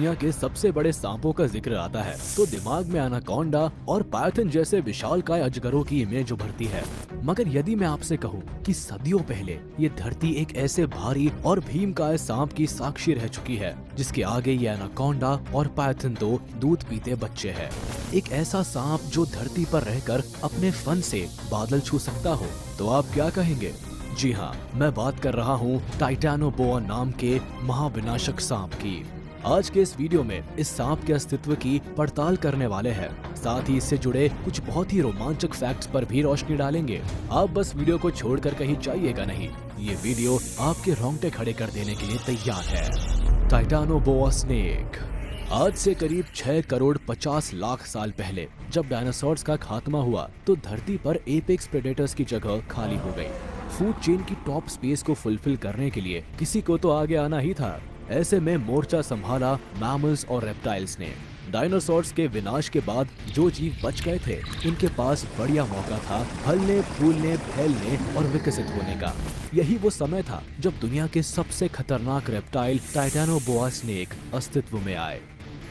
दुनिया के सबसे बड़े सांपों का जिक्र आता है तो दिमाग में एनाकोंडा और पायथन जैसे विशालकाय अजगरों की इमेज उभरती है। मगर यदि मैं आपसे कहूं कि सदियों पहले ये धरती एक ऐसे भारी और भीमकाय सांप की साक्षी रह चुकी है जिसके आगे ये एनाकोंडा और पायथन तो दूध पीते बच्चे हैं। एक ऐसा सांप जो धरती पर रहकर अपने फन से बादल छू सकता हो, तो आप क्या कहेंगे? जी हाँ, मैं बात कर रहा हूँ टाइटैनोबोआ नाम के महाविनाशक सांप की। आज के इस वीडियो में इस सांप के अस्तित्व की पड़ताल करने वाले हैं, साथ ही इससे जुड़े कुछ बहुत ही रोमांचक फैक्ट्स पर भी रोशनी डालेंगे। आप बस वीडियो को छोड़कर कहीं जाइएगा नहीं, ये वीडियो आपके रोंगटे खड़े कर देने के लिए तैयार है। टाइटैनोबोआ स्नेक। आज से करीब 6 करोड़ 50 लाख साल पहले जब डायनासोर्स का खात्मा हुआ तो धरती पर एपेक्स प्रेडेटर्स की जगह खाली हो गई। फूड चेन की टॉप स्पेस को फुलफिल करने के लिए किसी को तो आगे आना ही था। ऐसे में मोर्चा संभाला मैमल्स और रेप्टाइल्स ने। डायनासोर्स के विनाश के बाद जो जीव बच गए थे उनके पास बढ़िया मौका था फलने, फूलने, फैलने और विकसित होने का। यही वो समय था जब दुनिया के सबसे खतरनाक रेप्टाइल टाइटैनोबोआ स्नेक अस्तित्व में आए।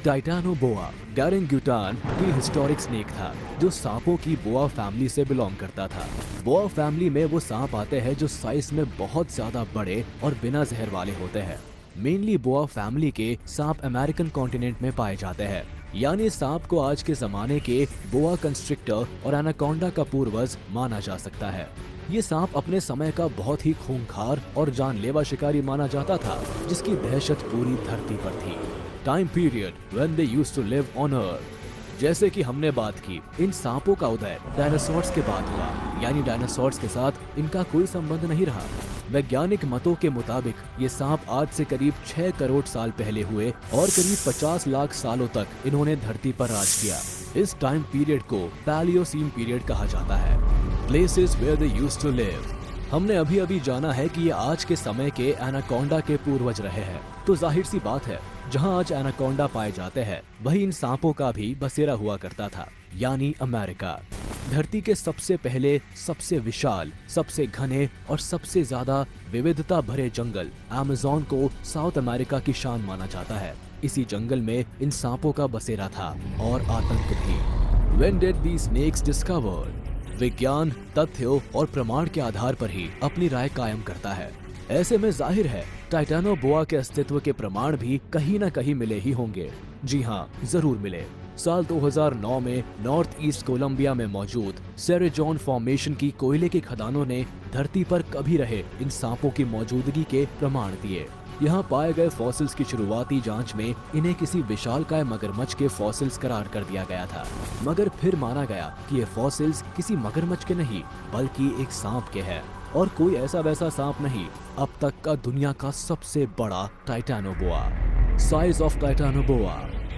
टाइटैनोबोआ गैरेंगुटान प्रीहिस्टोरिक स्नेक था जो सांपों की बोआ फैमिली से बिलोंग करता था। बोआ फैमिली में वो सांप आते हैं जो साइज में बहुत ज्यादा बड़े और बिना जहर वाले होते हैं। मेनली बोआ फैमिली के सांप अमेरिकन कॉन्टिनेंट में पाए जाते हैं, यानी सांप को आज के जमाने के बोआ कंस्ट्रिक्टर और एनाकोंडा का पूर्वज माना जा सकता है। ये सांप अपने समय का बहुत ही खूंखार और जानलेवा शिकारी माना जाता था जिसकी दहशत पूरी धरती पर थी। Time period when they used to live on earth. जैसे कि हमने बात की, इन सांपों का उदय डायनासोर्स के बाद हुआ, यानी डायनासोर्स के साथ इनका कोई संबंध नहीं रहा। वैज्ञानिक मतों के मुताबिक ये सांप आज से करीब 6 करोड़ साल पहले हुए और करीब 50 लाख सालों तक इन्होंने धरती पर राज किया। इस टाइम पीरियड को पैलियोसीन पीरियड कहा जाता है। Places where they used to live. हमने अभी अभी जाना है कि ये आज के समय के एनाकोंडा के पूर्वज रहे हैं, तो जाहिर सी बात है जहां आज एनाकोंडा पाए जाते हैं वही इन सांपों का भी बसेरा हुआ करता था, यानी अमेरिका। धरती के सबसे पहले, सबसे विशाल, सबसे घने और सबसे ज्यादा विविधता भरे जंगल अमेज़न को साउथ अमेरिका की शान माना जाता है। इसी जंगल में इन सांपों का बसेरा था और आतंक भी। When did these snakes discovered? विज्ञान तथ्यों और प्रमाण के आधार पर ही अपनी राय कायम करता है। ऐसे में जाहिर है टाइटैनोबोआ के अस्तित्व के प्रमाण भी कहीं न कहीं मिले ही होंगे। जी हाँ, जरूर मिले। साल 2009 में नॉर्थ ईस्ट कोलंबिया में मौजूद सेरेजोन फॉर्मेशन की कोयले की खदानों ने धरती पर कभी रहे इन सांपों की मौजूदगी के प्रमाण दिए। यहाँ पाए गए फॉसिल्स की शुरुआती जांच में इन्हें किसी विशालकाय मगरमच्छ के फॉसिल्स करार कर दिया गया था, मगर फिर माना गया कि ये फॉसिल्स किसी मगरमच्छ के नहीं बल्कि एक सांप के हैं, और कोई ऐसा वैसा सांप नहीं, अब तक का दुनिया का सबसे बड़ा टाइटैनोबोआ। Size of टाइटैनोबोआ।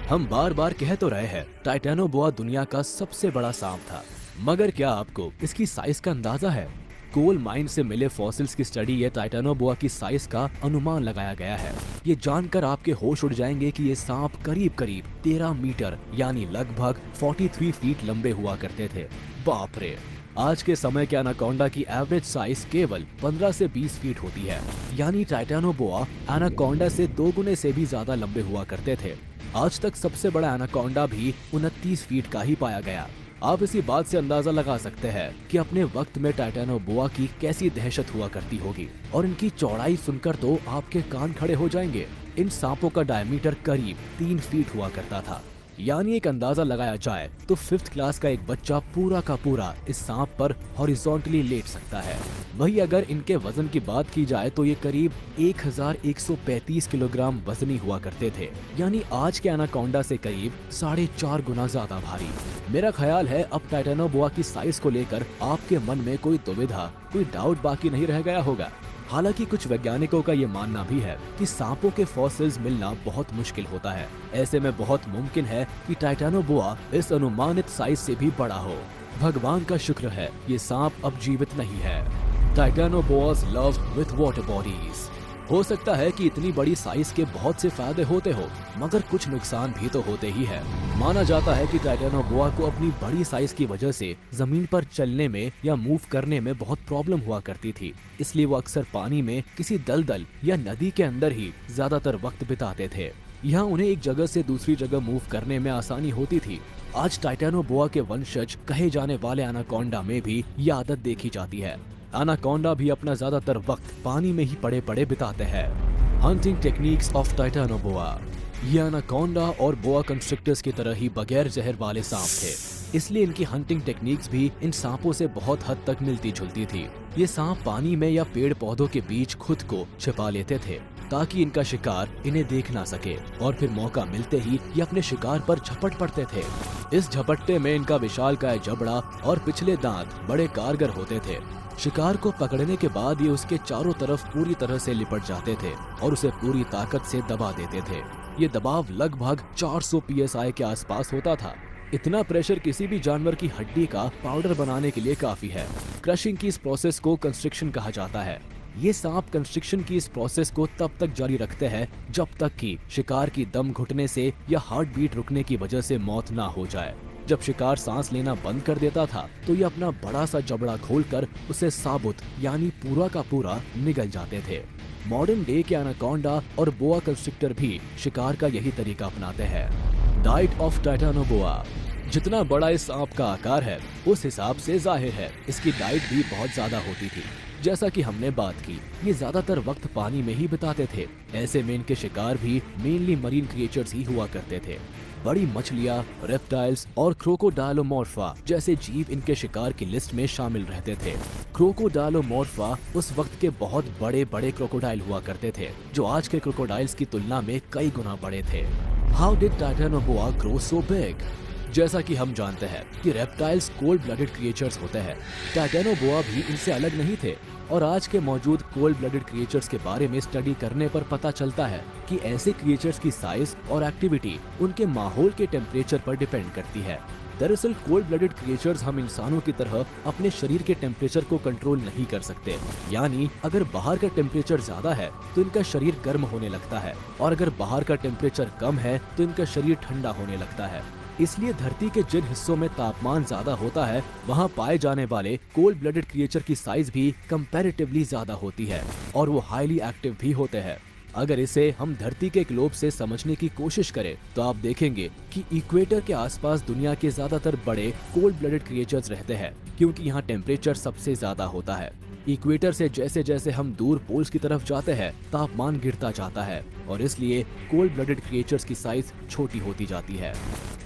हम बार बार कह तो रहे हैं टाइटैनोबोआ दुनिया का सबसे बड़ा सांप था, मगर क्या आपको इसकी साइज का अंदाजा है? कोल माइन से मिले फॉसिल्स की स्टडी ये टाइटैनोबोआ की साइज का अनुमान लगाया गया है। ये जानकर आपके होश उड़ जाएंगे कि ये सांप करीब करीब 13 मीटर यानी लगभग 43 फीट लंबे हुआ करते थे। बाप रे! आज के समय के एनाकोंडा की एवरेज साइज केवल 15 से 20 फीट होती है, यानी टाइटैनोबोआ एनाकोंडा से 2 गुने से भी ज्यादा लंबे हुआ करते थे। आज तक सबसे बड़ा एनाकोंडा भी 29 फीट का ही पाया गया। आप इसी बात से अंदाजा लगा सकते हैं कि अपने वक्त में टाइटैनोबोआ की कैसी दहशत हुआ करती होगी, और इनकी चौड़ाई सुनकर तो आपके कान खड़े हो जाएंगे। इन सांपों का डायमीटर करीब 3 फीट हुआ करता था, यानी एक अंदाजा लगाया जाए तो 5th क्लास का एक बच्चा पूरा का पूरा इस सांप पर हॉरिजॉन्टली लेट सकता है। वही अगर इनके वजन की बात की जाए तो ये करीब 1135 किलोग्राम वजनी हुआ करते थे, यानी आज के एनाकोंडा से करीब 4.5 गुना ज्यादा भारी। मेरा ख्याल है अब टाइटैनोबोआ की साइज को लेकर आपके मन में कोई दुविधा, कोई डाउट बाकी नहीं रह गया होगा। हालांकि कुछ वैज्ञानिकों का ये मानना भी है कि सांपों के फॉसिल्स मिलना बहुत मुश्किल होता है। ऐसे में बहुत मुमकिन है कि टाइटैनोबोआ इस अनुमानित साइज से भी बड़ा हो। भगवान का शुक्र है ये सांप अब जीवित नहीं है। टाइटैनोबोआस लव विथ वाटर बॉडीज। हो सकता है कि इतनी बड़ी साइज के बहुत से फायदे होते हो, मगर कुछ नुकसान भी तो होते ही है। माना जाता है कि टाइटैनोबोआ को अपनी बड़ी साइज की वजह से जमीन पर चलने में या मूव करने में बहुत प्रॉब्लम हुआ करती थी, इसलिए वो अक्सर पानी में किसी दलदल या नदी के अंदर ही ज्यादातर वक्त बिताते थे। यहाँ उन्हें एक जगह से दूसरी जगह मूव करने में आसानी होती थी। आज टाइटैनोबोआ के वंशज कहे जाने वाले एनाकोंडा में भी ये आदत देखी जाती है। एनाकोंडा भी अपना ज्यादातर वक्त पानी में ही पड़े पड़े बिताते हैं। Hunting techniques of Titanoboa. ये एनाकोंडा और बोआ कंस्ट्रिक्टर्स की तरह ही बगैर जहर वाले सांप थे, इसलिए इनकी हंटिंग टेक्निक्स भी इन सांपों से बहुत हद तक मिलती जुलती थी। ये सांप पानी में या पेड़ पौधों के बीच खुद को छिपा लेते थे ताकि इनका शिकार इन्हें देख ना सके, और फिर मौका मिलते ही ये अपने शिकार पर झपट पड़ते थे। इस झपट्टे में इनका विशालकाय जबड़ा और पिछले दांत बड़े कारगर होते थे। शिकार को पकड़ने के बाद ये उसके चारों तरफ पूरी तरह से लिपट जाते थे और उसे पूरी ताकत से दबा देते थे। ये दबाव लगभग 400 psi के आसपास होता था। इतना प्रेशर किसी भी जानवर की हड्डी का पाउडर बनाने के लिए काफी है। क्रशिंग की इस प्रोसेस को कंस्ट्रिक्शन कहा जाता है। ये सांप कंस्ट्रिक्शन की इस प्रोसेस को तब तक जारी रखते हैं जब तक कि शिकार की दम घुटने से या हार्ट बीट रुकने की वजह से मौत ना हो जाए। जब शिकार सांस लेना बंद कर देता था तो ये अपना बड़ा सा जबड़ा खोलकर उसे साबुत यानी पूरा का पूरा निगल जाते थे। मॉडर्न डे के एनाकोंडा और बोआ कंस्ट्रिक्टर भी शिकार का यही तरीका अपनाते हैं। Diet of Titanoboa. जितना बड़ा इस सांप का आकार है उस हिसाब से जाहिर है इसकी डाइट भी बहुत ज्यादा होती थी। जैसा कि हमने बात की, ये ज्यादातर वक्त पानी में ही बिताते थे। ऐसे में इनके शिकार भी मेनली मरीन क्रिएचर्स ही हुआ करते थे। बड़ी मछलियाँ, रेप्टाइल्स और क्रोकोडाइलोमॉर्फा जैसे जीव इनके शिकार की लिस्ट में शामिल रहते थे। क्रोकोडाइलोमॉर्फा उस वक्त के बहुत बड़े बड़े क्रोकोडाइल हुआ करते थे जो आज के क्रोकोडाइल्स की तुलना में कई गुना बड़े थे। How did Titanoboa grow so big? जैसा कि हम जानते हैं कि रेप्टाइल्स कोल्ड ब्लडेड क्रिएचर्स होते हैं। टाइटैनोबोआ भी इनसे अलग नहीं थे, और आज के मौजूद कोल्ड ब्लडेड क्रिएचर्स के बारे में स्टडी करने पर पता चलता है कि ऐसे क्रिएचर्स की साइज और एक्टिविटी उनके माहौल के टेम्परेचर पर डिपेंड करती है। दरअसल कोल्ड ब्लडेड क्रिएचर्स हम इंसानों की तरह अपने शरीर के टेम्परेचर को कंट्रोल नहीं कर सकते। यानी अगर बाहर का टेम्परेचर ज्यादा है तो इनका शरीर गर्म होने लगता है, और अगर बाहर का टेम्परेचर कम है तो इनका शरीर ठंडा होने लगता है। इसलिए धरती के जिन हिस्सों में तापमान ज्यादा होता है वहाँ पाए जाने वाले कोल्ड ब्लडेड क्रिएचर की साइज भी कंपैरेटिवली ज्यादा होती है, और वो हाईली एक्टिव भी होते हैं। अगर इसे हम धरती के ग्लोब से समझने की कोशिश करें तो आप देखेंगे कि इक्वेटर के आसपास दुनिया के ज्यादातर बड़े कोल्ड ब्लडेड क्रिएचर्स रहते हैं, क्योंकि यहाँ टेम्परेचर सबसे ज्यादा होता है। इक्वेटर से जैसे जैसे हम दूर पोल्स की तरफ जाते हैं तापमान गिरता जाता है, और इसलिए कोल्ड ब्लडेड क्रिएचर्स की साइज छोटी होती जाती है।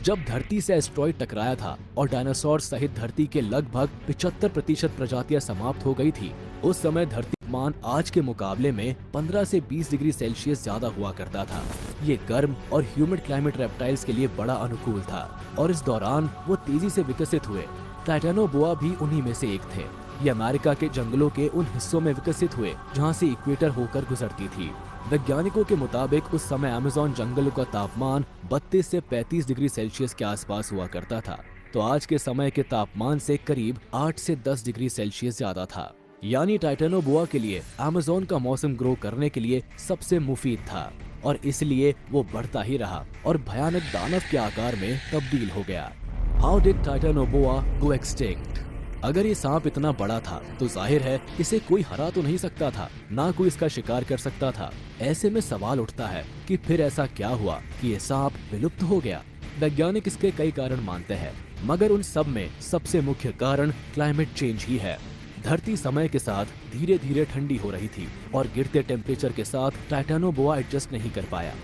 जब धरती से एस्ट्रॉइड टकराया था और डायनासोर सहित धरती के लगभग 75% प्रजातियां समाप्त हो गई थी, उस समय धरती तापमान आज के मुकाबले में 15 से 20 डिग्री सेल्सियस ज्यादा हुआ करता था। ये गर्म और ह्यूमिड क्लाइमेट रेप्टाइल्स के लिए बड़ा अनुकूल था, और इस दौरान वो तेजी से विकसित हुए। टाइटैनोबोआ भी उन्हीं में से एक थे। ये अमेरिका के जंगलों के उन हिस्सों में विकसित हुए जहाँ से इक्वेटर होकर गुजरती थी। वैज्ञानिकों के मुताबिक उस समय अमेज़न जंगलों का तापमान 32 से 35 डिग्री सेल्सियस के आसपास हुआ करता था, तो आज के समय के तापमान से करीब 8 से 10 डिग्री सेल्सियस ज्यादा था। यानी टाइटैनोबोआ के लिए अमेज़न का मौसम ग्रो करने के लिए सबसे मुफीद था, और इसलिए वो बढ़ता ही रहा और भयानक दानव के आकार में तब्दील हो गया। How did Titanoboa go extinct? अगर ये सांप इतना बड़ा था तो जाहिर है इसे कोई हरा तो नहीं सकता था, ना कोई इसका शिकार कर सकता था। ऐसे में सवाल उठता है कि फिर ऐसा क्या हुआ कि ये सांप विलुप्त हो गया? वैज्ञानिक इसके कई कारण मानते हैं, मगर उन सब में सबसे मुख्य कारण क्लाइमेट चेंज ही है। धरती समय के साथ धीरे धीरे ठंडी हो रही थी, और गिरते टेम्परेचर के साथ टाइटैनोबोआ एडजस्ट नहीं कर पाया।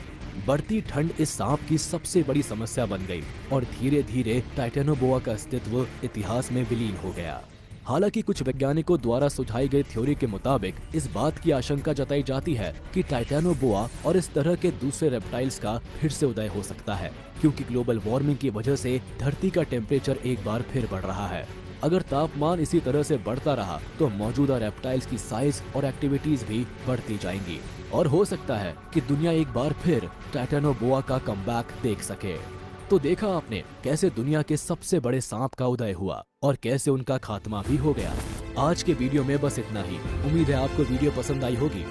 बढ़ती ठंड इस सांप की सबसे बड़ी समस्या बन गई, और धीरे धीरे टाइटैनोबोआ का अस्तित्व इतिहास में विलीन हो गया। हालांकि कुछ वैज्ञानिकों द्वारा सुझाई गई थ्योरी के मुताबिक इस बात की आशंका जताई जाती है कि टाइटैनोबोआ और इस तरह के दूसरे रेप्टाइल्स का फिर से उदय हो सकता है, क्योंकि ग्लोबल वार्मिंग की वजह से धरती का टेम्परेचर एक बार फिर बढ़ रहा है। अगर तापमान इसी तरह से बढ़ता रहा तो मौजूदा रेप्टाइल्स की साइज और एक्टिविटीज भी बढ़ती जाएंगी, और हो सकता है कि दुनिया एक बार फिर टाइटैनोबोआ का कमबैक देख सके। तो देखा आपने कैसे दुनिया के सबसे बड़े सांप का उदय हुआ और कैसे उनका खात्मा भी हो गया। आज के वीडियो में बस इतना ही। उम्मीद है आपको वीडियो पसंद आई होगी।